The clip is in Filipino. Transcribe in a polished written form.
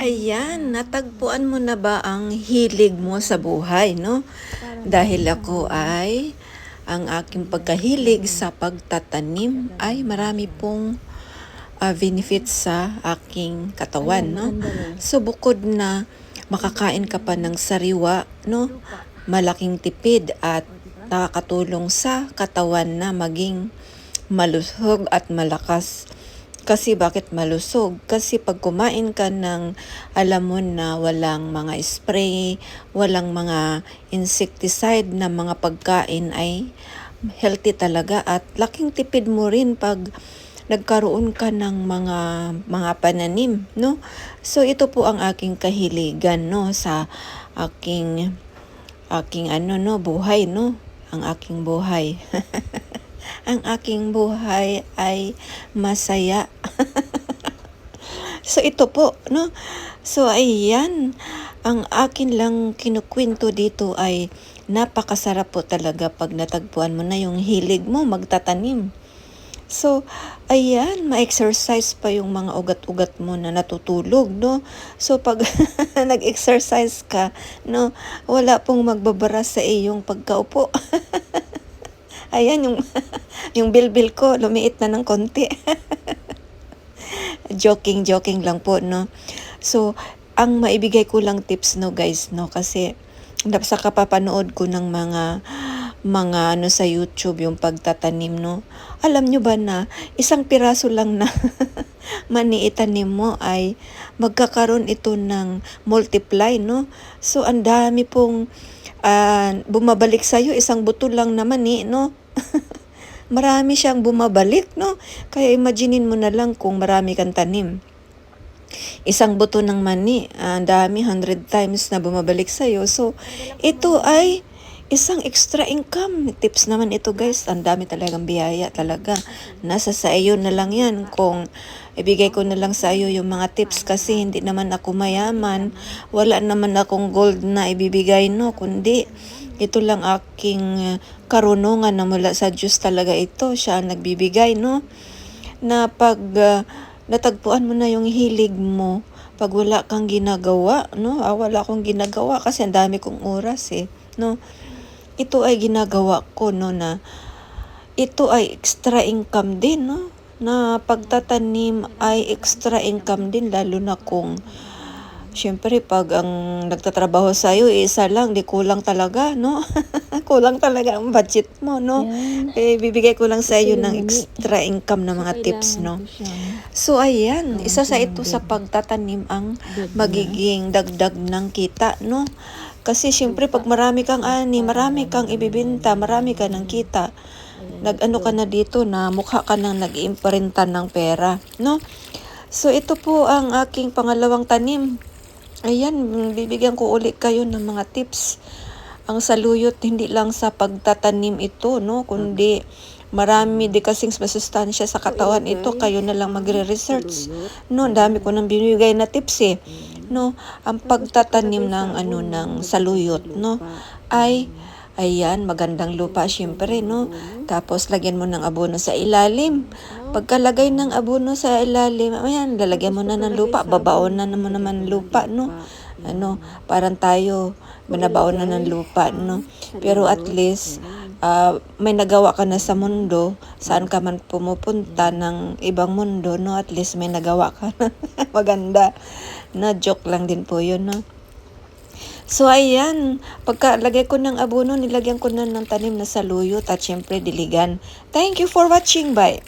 Ayan, natagpuan mo na ba ang hilig mo sa buhay, no? Dahil ako ay, ang aking pagkahilig sa pagtatanim ay marami pong benefits sa aking katawan, no? So, bukod na makakain ka pa ng sariwa, no? Malaking tipid at nakakatulong sa katawan na maging malusog at malakas. Kasi bakit malusog? Kasi pag kumain ka ng alam mo na walang mga spray, walang mga insecticide na mga pagkain ay healthy talaga at laking tipid mo rin pag nagkaroon ka ng mga pananim, no? So ito po ang aking kahiligan, no, sa aking buhay, no? Ang aking buhay. Ang aking buhay ay masaya. So ito po, no? So ayan, ang akin lang kinukwento dito ay napakasarap po talaga pag natagpuan mo na yung hilig mo magtatanim. So, ayan, ma-exercise pa yung mga ugat-ugat mo na natutulog, no? So, pag nag-exercise ka, no, wala pong magbabara sa iyong pagkaupo. Ayan, yung bilbil ko, lumiit na ng konti. Joking lang po, no? So, ang maibigay ko lang tips, no, guys, no? Kasi, sa kapapanood ko ng mga sa YouTube yung pagtatanim, no? Alam nyo ba na isang piraso lang na mani itanim mo ay magkakaroon ito ng multiply, no? So, ang dami pong bumabalik sa'yo, isang buto lang na mani, no? Marami siyang bumabalik, no? Kaya imaginein mo na lang kung marami kang tanim. Isang buto ng mani, ang dami, 100 times na bumabalik sa'yo. So, ito ay isang extra income. Tips naman ito, guys. Ang dami talagang biyaya talaga. Nasa sa iyo na lang yan. Kung ibigay ko na lang sa iyo yung mga tips kasi hindi naman ako mayaman. Wala naman akong gold na ibibigay, no? Kundi ito lang aking karunungan na mula sa Diyos talaga ito. Siya ang nagbibigay, no? Na pag natagpuan mo na yung hilig mo, pag wala kang ginagawa, no? Wala akong ginagawa kasi ang dami kong oras, no? Ito ay ginagawa ko, no, na ito ay extra income din, no? Na pagtatanim ay extra income din, lalo na kung syempre pag ang nagtatrabaho sa iyo isa lang, di kulang talaga, no? Kulang talaga ang budget mo, no? Bibigay ko lang sa iyo ng extra income na mga tips, no? So ayan, isa sa ito sa pagtatanim ang magiging dagdag ng kita, no? Kasi syempre pag marami kang marami kang ibibenta, marami ka ng kita, nag-ano ka na dito na mukha ka nang nag-iimprintan ng pera, no? So ito po ang aking pangalawang tanim. Ayan, bibigyan ko ulit kayo ng mga tips. Ang saluyot hindi lang sa pagtatanim ito, no, kundi marami di kasing masustansya sa katawan ito. Kayo na lang magre-research, no? Ang dami ko nang binigay na tips, no? Ang pagtatanim ng ng saluyot, no, ay ayan, magandang lupa syempre, no? Tapos lagyan mo ng abono sa ilalim. Pagkalagay ng abono sa ilalim, ayan, lalagyan mo na ng lupa, babaon na naman lupa, no? Parang tayo, banabaon na ng lupa, no? Pero at least, may nagawa ka na sa mundo, saan ka man pumupunta ng ibang mundo, no? At least may nagawa ka na maganda. Na joke lang din po yun, no? So, ayan, pagkalagay ko ng abono, nilagyan ko na ng tanim na saluyot at syempre diligan. Thank you for watching. Bye!